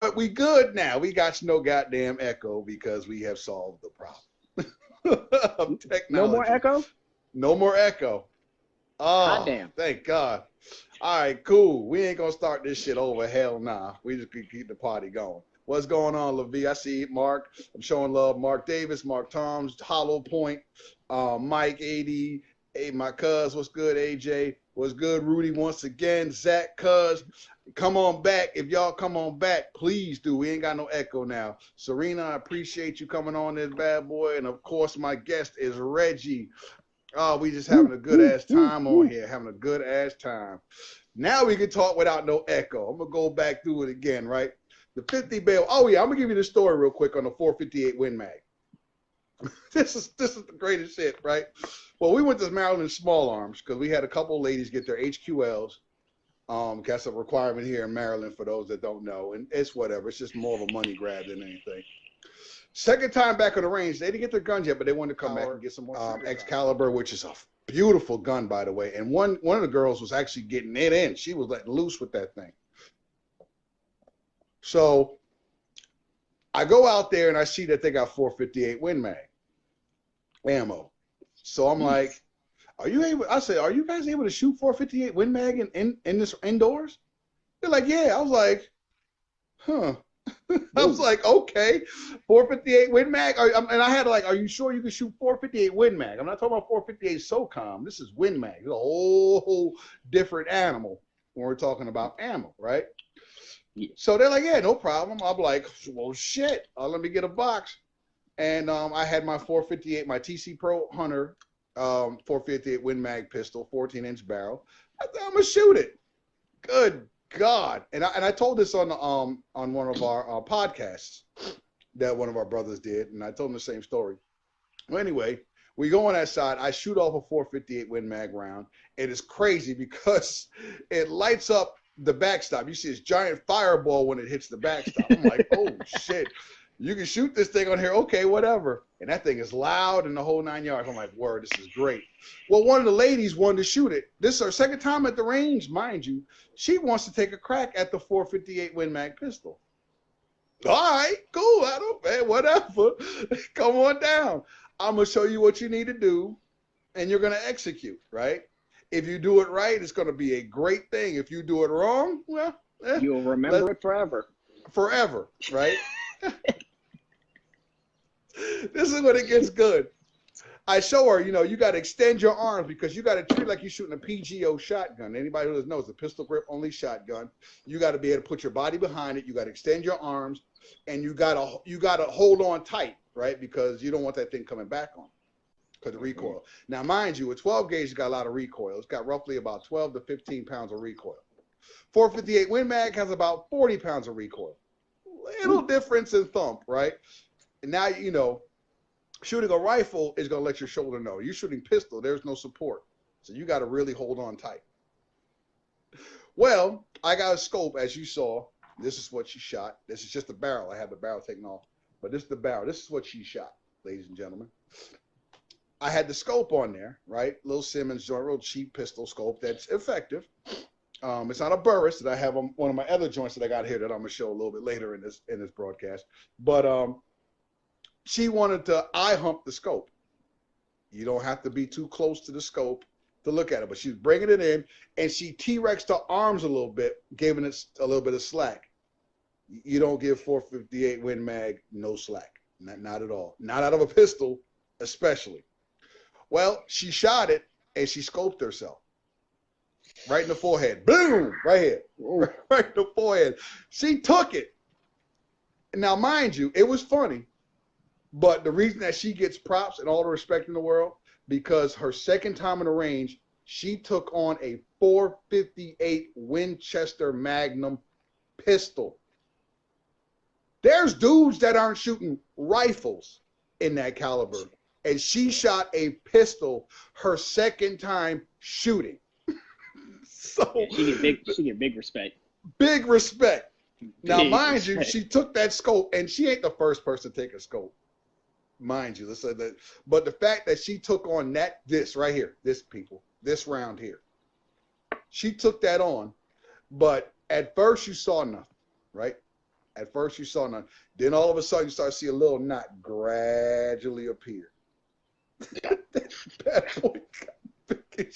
But we good now. We got no goddamn echo because we have solved the problem of technology. No more echo? No more echo. Oh, God damn. Thank God. All right, cool. We ain't gonna start this shit over. Hell nah. We just keep the party going. What's going on, LaVie? I see Mark. I'm showing love. Mark Davis, Mark Toms, Hollow Point, Mike 80, hey, my cuz, what's good, AJ? What's good, Rudy, once again, Zach, cuz. Come on back. If y'all come on back, please do. We ain't got no echo now. Serena, I appreciate you coming on this bad boy. And, of course, my guest is Reggie. Oh, we just having a good-ass time on here, having a good-ass time. Now we can talk without no echo. I'm going to go back through it again, right? The 50 bail. Oh, yeah, I'm going to give you the story real quick on the 458 Win Mag. This is the greatest shit, right? Well, we went to Maryland Small Arms because we had a couple of ladies get their HQLs. That's a requirement here in Maryland for those that don't know. And it's whatever. It's just more of a money grab than anything. Second time back on the range, they didn't get their guns yet, but they wanted to come back and get some more Excalibur, which is a beautiful gun, by the way. And one of the girls was actually getting it in. She was letting loose with that thing. So I go out there and I see that they got 458 Win Mag ammo. So I'm like, are you able? I say, are you guys able to shoot 458 Win Mag in this indoors? They're like, yeah. I was like, huh. I was like, okay, 458 Win Mag. And I had like, are you sure you can shoot 458 Win Mag? I'm not talking about 458 SOCOM. This is Win Mag. It's a whole different animal when we're talking about ammo, right? Yeah. So they're like, yeah, no problem. I'm like, well, shit. Let me get a box. And I had my 458, my TC Pro Hunter 458 Win Mag pistol, 14-inch barrel. I thought I'm gonna shoot it. Good God! And I told this on one of our podcasts that one of our brothers did, and I told him the same story. Well, anyway, we go on that side. I shoot off a 458 Win Mag round. It is crazy because it lights up the backstop. You see this giant fireball when it hits the backstop. I'm like, oh shit. You can shoot this thing on here, okay, whatever. And that thing is loud and the whole 9 yards. I'm like, word, this is great. Well, one of the ladies wanted to shoot it. This is her second time at the range, mind you. She wants to take a crack at the 458 Win Mag pistol. All right, cool. I don't, man, whatever. Come on down. I'm going to show you what you need to do, and you're going to execute, right? If you do it right, it's going to be a great thing. If you do it wrong, well, you'll remember it forever. Forever, right? This is when it gets good. I show her, you got to extend your arms because you got to treat it like you're shooting a PGO shotgun. Anybody who doesn't know, it's a pistol grip only shotgun. You got to be able to put your body behind it. You got to extend your arms, and you got to hold on tight, right? Because you don't want that thing coming back on because of recoil. Now, mind you, a 12 gauge has got a lot of recoil. It's got roughly about 12 to 15 pounds of recoil. 458 Win Mag has about 40 pounds of recoil. Little difference in thump, right? And now, shooting a rifle is going to let your shoulder know. You're shooting pistol, there's no support. So you got to really hold on tight. Well, I got a scope, as you saw. This is what she shot. This is just the barrel. I had the barrel taken off. But this is the barrel. This is what she shot, ladies and gentlemen. I had the scope on there, right? Little Simmons joint, real cheap pistol scope that's effective. It's not a Burris that I have on one of my other joints that I got here that I'm gonna show a little bit later in this broadcast. But she wanted to eye hump the scope. You don't have to be too close to the scope to look at it, but she's bringing it in, and she T-Rexed her arms a little bit, giving it a little bit of slack. You don't give 458 Win Mag no slack, not at all. Not out of a pistol, especially. Well, she shot it, and she scoped herself. Right in the forehead. Boom! Right here. Right in the forehead. She took it. Now, mind you, it was funny. But the reason that she gets props and all the respect in the world, because her second time in the range, she took on a 458 Winchester Magnum pistol. There's dudes that aren't shooting rifles in that caliber. And she shot a pistol her second time shooting. So she get big respect. Big respect. Now, mind you, she took that scope, and she ain't the first person to take a scope. Mind you, let's say that. But the fact that she took on this right here, this round here, She took that on, but at first you saw nothing, right? At first you saw nothing. Then all of a sudden you start to see a little knot gradually appear. That bad boy got big.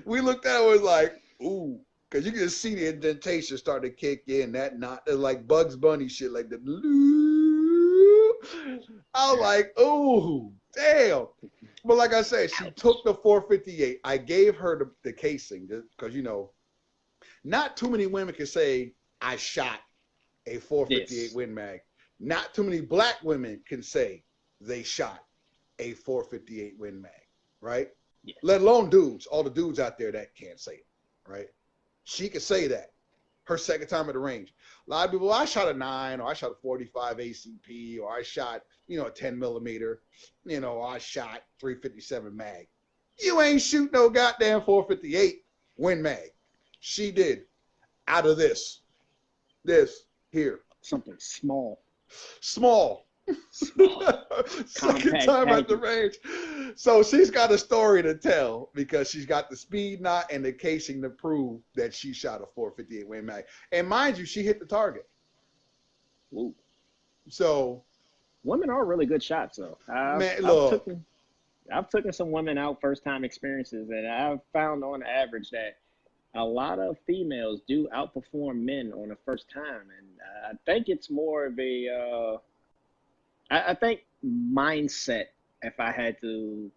We looked at it and was like, ooh, because you can see the indentation start to kick in. That knot, like Bugs Bunny shit, like the. I was like, ooh, damn. But like I said, she took the 458. I gave her the casing because, you know, not too many women can say, I shot a 458 Win Mag. Not too many black women can say they shot a 458 Win Mag, right? Yes. Let alone dudes, all the dudes out there that can't say it, right? She could say that. Her second time at the range. A lot of people, I shot a 9, or I shot a 45 ACP, or I shot, you know, a 10 millimeter, you know, I shot 357 mag. You ain't shoot no goddamn 458 Win Mag. She did. Out of this here. Something small. Small. Second time at the range. So she's got a story to tell because she's got the speed knot and the casing to prove that she shot a 458 Win Mag. And mind you, she hit the target. Ooh. So women are really good shots, though. I've taken some women out first time experiences, and I've found on average that a lot of females do outperform men on the first time, and I think it's more of a I think mindset, if I had to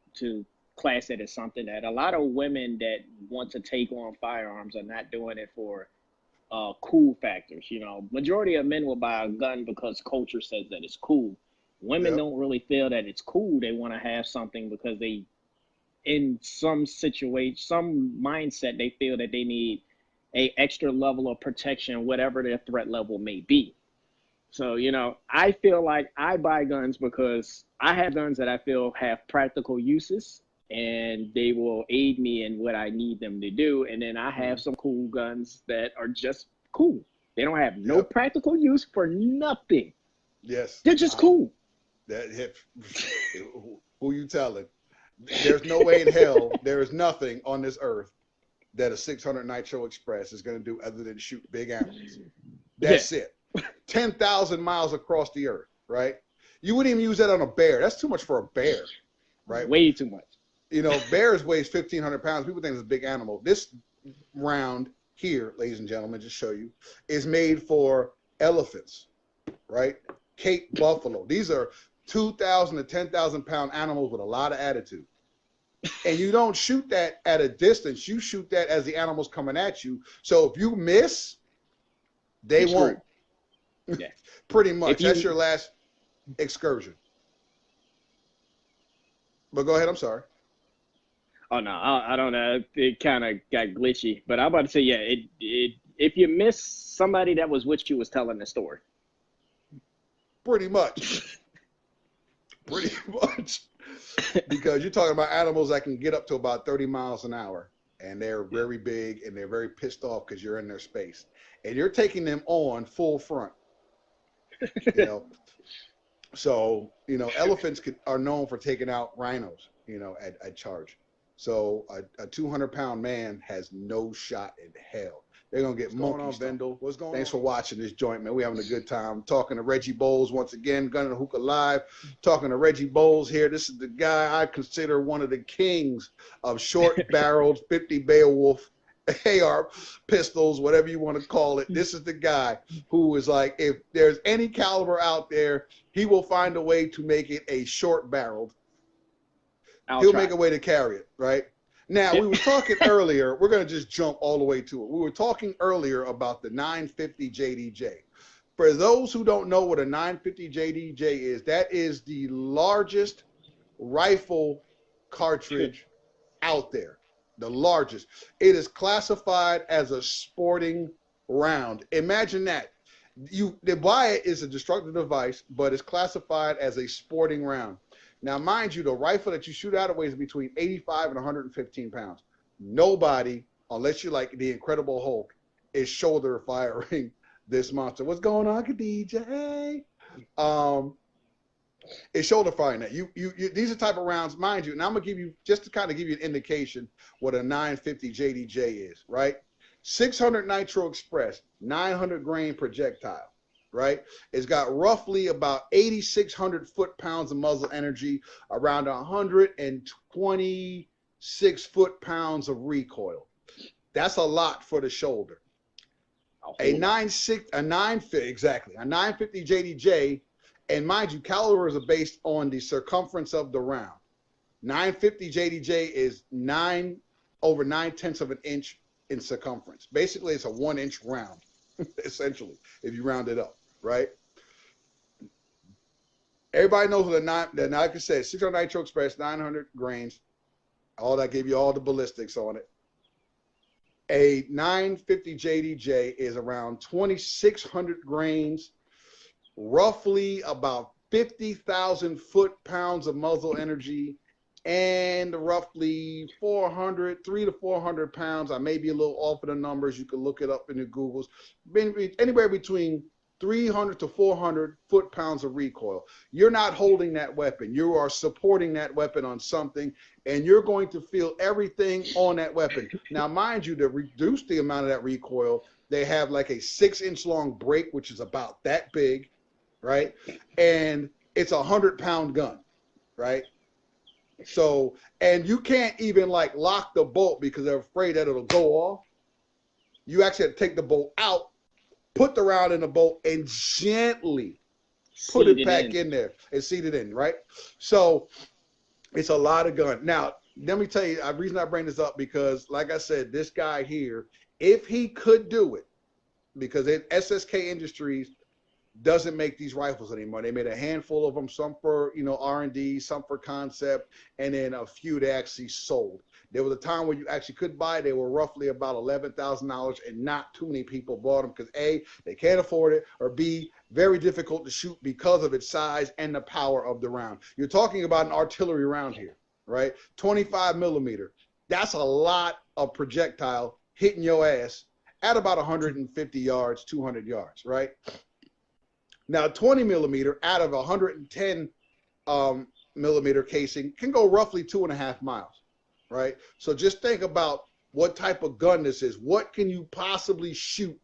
class it as something, that a lot of women that want to take on firearms are not doing it for cool factors. You know, majority of men will buy a gun because culture says that it's cool. Women don't really feel that it's cool. They want to have something because they, in some situation, some mindset, they feel that they need a extra level of protection, whatever their threat level may be. So, you know, I feel like I buy guns because I have guns that I feel have practical uses and they will aid me in what I need them to do. And then I have some cool guns that are just cool. They don't have no practical use for nothing. Yes. They're just cool. Who you telling? There's no way in hell there is nothing on this earth that a 600 Nitro Express is going to do other than shoot big animals. That's it. 10,000 miles across the earth, right? You wouldn't even use that on a bear. That's too much for a bear, right? Way too much. You know, bears weighs 1,500 pounds. People think it's a big animal. This round here, ladies and gentlemen, just show you, is made for elephants, right? Cape buffalo. These are 2,000 to 10,000 pound animals with a lot of attitude. And you don't shoot that at a distance. You shoot that as the animal's coming at you. So if you miss, they won't. Yeah. Pretty much. That's your last excursion. But go ahead. I'm sorry. Oh, no. I don't know. It kind of got glitchy. But I'm about to say, if you miss, somebody that was with you was telling the story. Pretty much. Pretty much. Because you're talking about animals that can get up to about 30 miles an hour. And they're very big and they're very pissed off because you're in their space. And you're taking them on full front. You know, so, you know, elephants are known for taking out rhinos, you know, at charge. So a 200-pound man has no shot in hell. They're going to get monkey stuff. Vendel? What's going on? Thanks for watching this joint, man. We're having a good time. Talking to Reggie Bowles once again, Gun and Hookah Live. Talking to Reggie Bowles here. This is the guy I consider one of the kings of short-barreled 50 Beowulf AR pistols, whatever you want to call it. This is the guy who is like, if there's any caliber out there, he will find a way to make it a short-barreled. He'll make a way to carry it, right? Now, we were talking earlier, we're going to just jump all the way to it. We were talking earlier about the 950 JDJ. For those who don't know what a 950 JDJ is, that is the largest rifle cartridge out there. The largest. It is classified as a sporting round. Imagine that. They buy it is a destructive device, but it's classified as a sporting round. Now, mind you, the rifle that you shoot out of weighs between 85 and 115 pounds. Nobody, unless you're like the Incredible Hulk, is shoulder firing this monster. What's going on, DJ? It's shoulder firing that. These are type of rounds, mind you, and I'm gonna give you just to kind of give you an indication what a 950 JDJ is, right? 600 Nitro Express, 900 grain projectile, right? It's got roughly about 8,600 foot-pounds of muzzle energy, around 126 foot-pounds of recoil. That's a lot for the shoulder. A 950 JDJ, and mind you, calibers are based on the circumference of the round. 950 JDJ is 9/9 of an inch in circumference. Basically, it's a 1 inch round, essentially, if you round it up, right? Everybody knows what like I said, 600 Nitro Express, 900 grains. All that gave you all the ballistics on it. A 950 JDJ is around 2,600 grains, roughly about 50,000 foot-pounds of muzzle energy, and roughly 300 to 400 pounds. I may be a little off of the numbers. You can look it up in the Googles. Anywhere between 300 to 400 foot-pounds of recoil. You're not holding that weapon. You are supporting that weapon on something, and you're going to feel everything on that weapon. Now, mind you, to reduce the amount of that recoil, they have like a 6-inch long break, which is about that big, right? And it's a 100-pound gun, right? So, and you can't even like lock the bolt because they're afraid that it'll go off. You actually have to take the bolt out, put the round in the bolt, and gently put it back in there and seat it in, right? So it's a lot of gun. Now, let me tell you, the reason I bring this up because, like I said, this guy here, if he could do it, because SSK Industries doesn't make these rifles anymore. They made a handful of them, some for, R&D, some for concept, and then a few they actually sold. There was a time when you actually could buy. They were roughly about $11,000, and not too many people bought them because A, they can't afford it, or B, very difficult to shoot because of its size and the power of the round. You're talking about an artillery round here, right? 25 millimeter. That's a lot of projectile hitting your ass at about 150 yards, 200 yards, right? Now, 20 millimeter out of 110 millimeter casing can go roughly 2.5 miles, right? So just think about what type of gun this is. What can you possibly shoot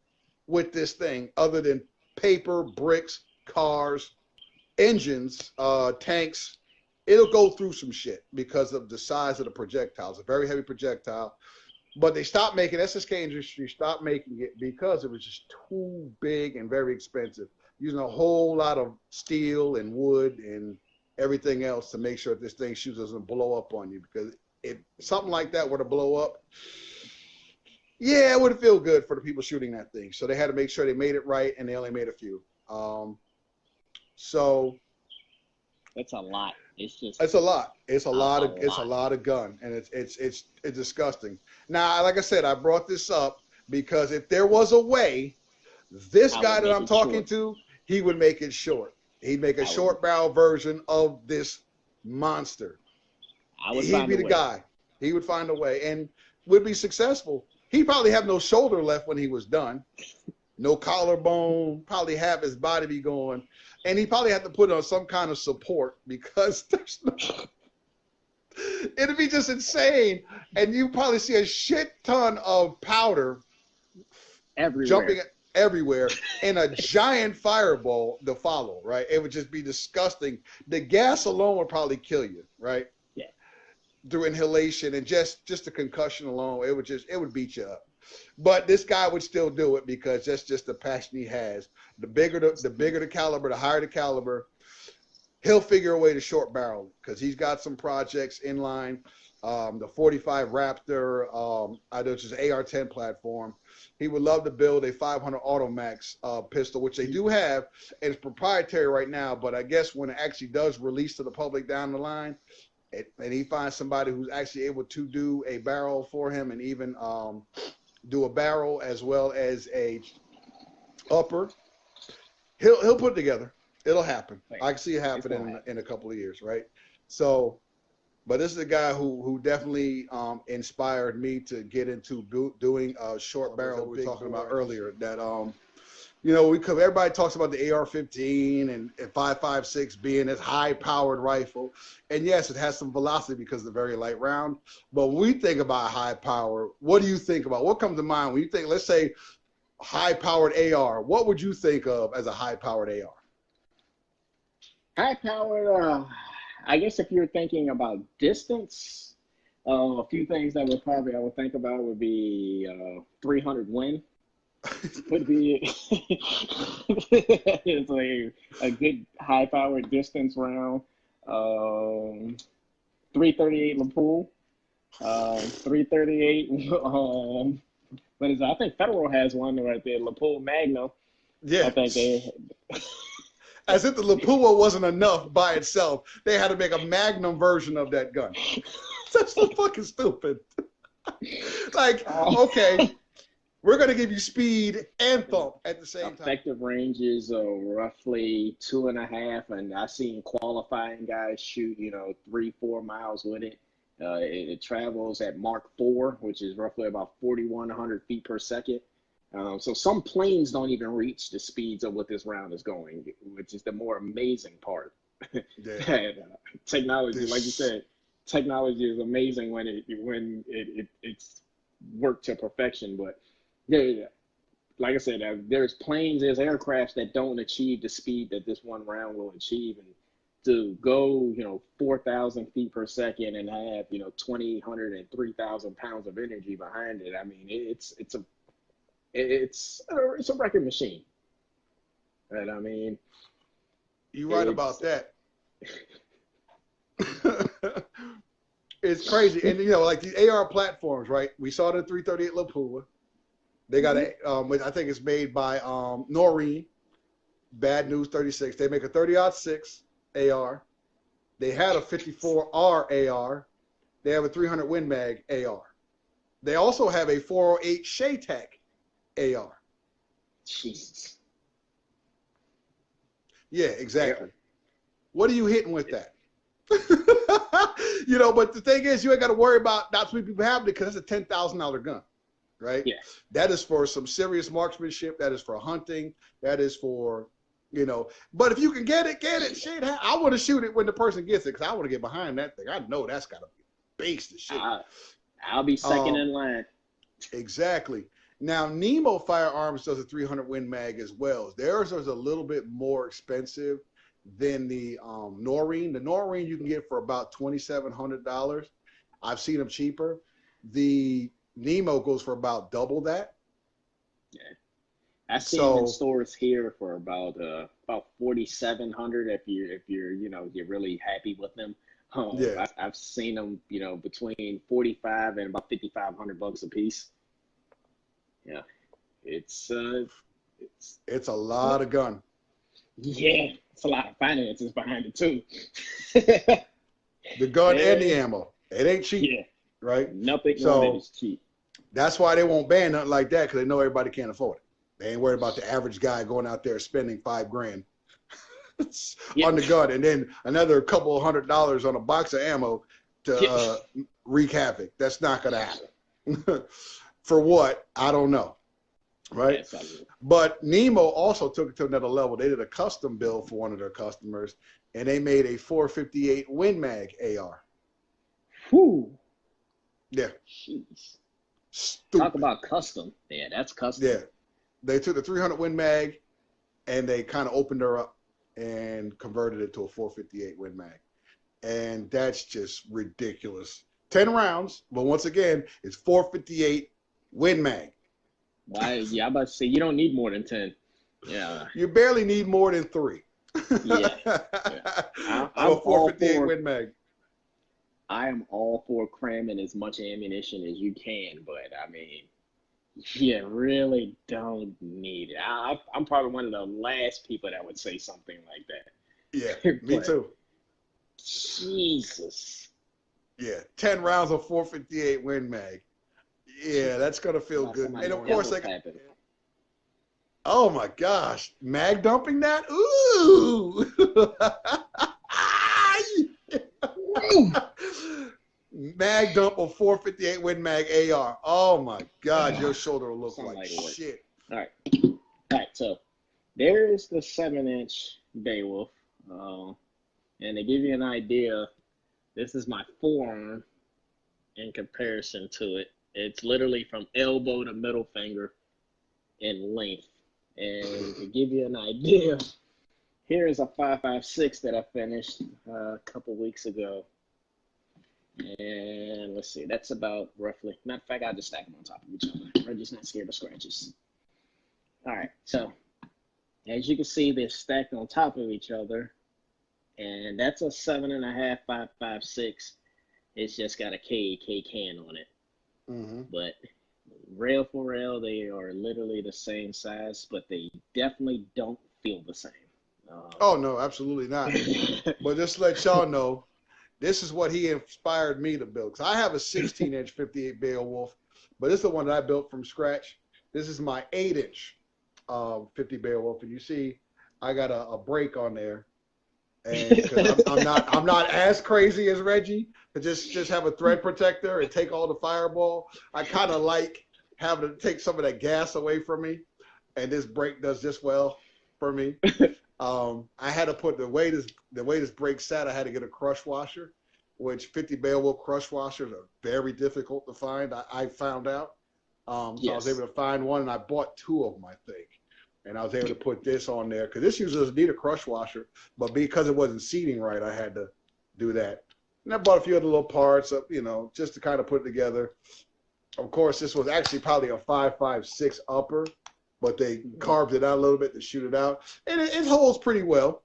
with this thing other than paper, bricks, cars, engines, tanks? It'll go through some shit because of the size of the projectile. It's a very heavy projectile. But they stopped making, SSK Industries stopped making it because it was just too big and very expensive, using a whole lot of steel and wood and everything else to make sure that this thing shoots doesn't blow up on you. Because if something like that were to blow up, yeah, it wouldn't feel good for the people shooting that thing. So they had to make sure they made it right, and they only made a few. So it's a lot. It's a lot. It's a lot of gun, and it's disgusting. Now, like I said, I brought this up because if there was a way, this guy that I'm talking to, he would make it short. He'd make a short barrel version of this monster. He'd be the guy. He would find a way and would be successful. He'd probably have no shoulder left when he was done. No collarbone, probably have his body be going. And he probably have to put on some kind of support because there's no, it'd be just insane. And you probably see a shit ton of powder jumping everywhere and a giant fireball to follow, right? It would just be disgusting. The gas alone would probably kill you, right? Yeah. Through inhalation and just the concussion alone, it would beat you up. But this guy would still do it because that's just the passion he has. The bigger the caliber, the higher the caliber, he'll figure a way to short barrel because he's got some projects in line. The 45 Raptor, which is an AR-10 platform. He would love to build a 500 Automax pistol, which they do have, and it's proprietary right now. But I guess when it actually does release to the public down the line, and he finds somebody who's actually able to do a barrel for him and even do a barrel as well as a upper, he'll put it together. It'll happen. I can see it happening in a couple of years, right? So, but this is a guy who definitely inspired me to get into doing a short barrel we were talking about earlier. That You know, because everybody talks about the AR-15 and 5.56 being this high-powered rifle. And yes, it has some velocity because of the very light round. But when we think about high power, what do you think about? What comes to mind when you think, let's say, high-powered AR? What would you think of as a high-powered AR? High power, I guess if you're thinking about distance, a few things that I would think about would be 300 Win. Would be it's like a good high powered distance round. 338 Lapul. 338 what is it? I think Federal has one right there, Lapul Magnum. Yeah. I think they as if the Lapua wasn't enough by itself. They had to make a Magnum version of that gun. That's so fucking stupid. Like, okay, we're going to give you speed and thump at the same time. Effective ranges are roughly 2.5, and I've seen qualifying guys shoot, 3-4 miles with it. It travels at Mach 4, which is roughly about 4,100 feet per second. So some planes don't even reach the speeds of what this round is going, which is the more amazing part. Yeah. Technology, like you said, technology is amazing when it's worked to perfection. But yeah, like I said, there's planes, there's aircrafts that don't achieve the speed that this one round will achieve, and to go 4,000 feet per second and have 2,800 and 3,000 pounds of energy behind it. I mean, it's a record machine. And I mean, you're right about that. It's crazy. And like these AR platforms, right? We saw the 338 Lapua. They got I think it's made by Noreen, Bad News 36. They make a 30-06 AR. They had a 54R AR. They have a 300 Win Mag AR. They also have a 408 Shaytek AR. Jesus. Yeah, exactly. Yeah. What are you hitting with that? But the thing is, you ain't got to worry about not too many people having it because it's a $10,000 gun, right? Yeah. That is for some serious marksmanship. That is for hunting. That is for, But if you can get it, get it. Shit, I want to shoot it when the person gets it because I want to get behind that thing. I know that's got to be beast as shit. I'll be second in line. Exactly. Now, Nemo Firearms does a 300 Win Mag as well. Theirs is a little bit more expensive than the Noreen. The Noreen you can get for about $2,700. I've seen them cheaper. The Nemo goes for about double that. Yeah, I've seen them in stores here for about 4,700 if you're you're really happy with them. Yeah, I've seen them between 45 and about $5,500 a piece. Yeah, it's a lot of gun. Yeah, it's a lot of finances behind it too. The gun and the ammo. It ain't cheap. Yeah. Right? Nothing on it is cheap. That's why they won't ban nothing like that, because they know everybody can't afford it. They ain't worried about the average guy going out there spending $5,000 on the gun, and then another couple of $100 on a box of ammo to wreak havoc. That's not gonna happen. For what? I don't know. Right? But Nemo also took it to another level. They did a custom build for one of their customers, and they made a 458 Win Mag AR. Whew. Yeah. Jeez. Stupid. Talk about custom. Yeah, that's custom. Yeah. They took the 300 Win Mag, and they kind of opened her up and converted it to a 458 Win Mag. And that's just ridiculous. 10 rounds, but once again, it's 458 Win Mag. Yeah, I'm about to say you don't need more than 10. Yeah. You barely need more than 3. Yeah. I'm a 458 Win Mag. I am all for cramming as much ammunition as you can, but I mean, you really don't need it. I'm probably one of the last people that would say something like that. Yeah, me too. Jesus. Yeah, 10 rounds of 458 Win Mag. Yeah, that's gonna feel good. And of course, oh my gosh, mag dumping that? Ooh. Mag dump of 458 Win Mag AR. Oh my God, your shoulder will look like shit. All right. So There is the 7-inch Beowulf. And to give you an idea, this is my forearm in comparison to it. It's literally from elbow to middle finger in length. And to give you an idea, here is a 5.56 that I finished a couple weeks ago. And let's see, that's about roughly, matter of fact, I'll just stack them on top of each other. Reggie's not scared of scratches. All right, so as you can see, they're stacked on top of each other. And that's a 7.5, 5.56. It's just got a KK can on it. Mm-hmm. But rail for rail, they are literally the same size, but they definitely don't feel the same. Oh, no, absolutely not. But just to let y'all know, this is what he inspired me to build. Because I have a 16-inch 58 Beowulf, but this is the one that I built from scratch. This is my 8-inch 50 Beowulf, and you see I got a break on there. And cause I'm not as crazy as Reggie to just have a thread protector and take all the fireball. I kind of like having to take some of that gas away from me, and this brake does just well for me. I had to put the way this brake sat. I had to get a crush washer, which 50 Beowulf crush washers are very difficult to find. I found out, so yes. I was able to find one, and I bought 2 of them, I think. And I was able to put this on there because this usually doesn't need a crush washer, but because it wasn't seating right, I had to do that. And I bought a few other little parts, just to kind of put it together. Of course, this was actually probably a 5.56 upper, but they carved it out a little bit to shoot it out, and it holds pretty well.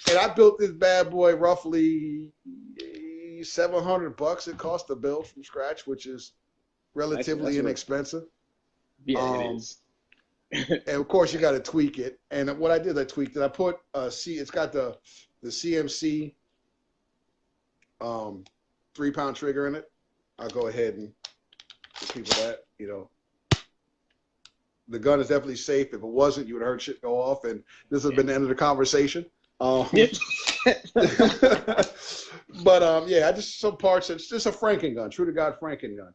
And I built this bad boy roughly $700. It cost to build from scratch, which is relatively inexpensive. Yeah, it is. And of course, you got to tweak it. And what I did, I tweaked it. I put it's got the CMC 3-pound trigger in it. I'll go ahead and give people that. The gun is definitely safe. If it wasn't, you would have heard shit go off. And this has been the end of the conversation. But yeah, I just some parts. It's just a Franken gun, true to God Franken gun.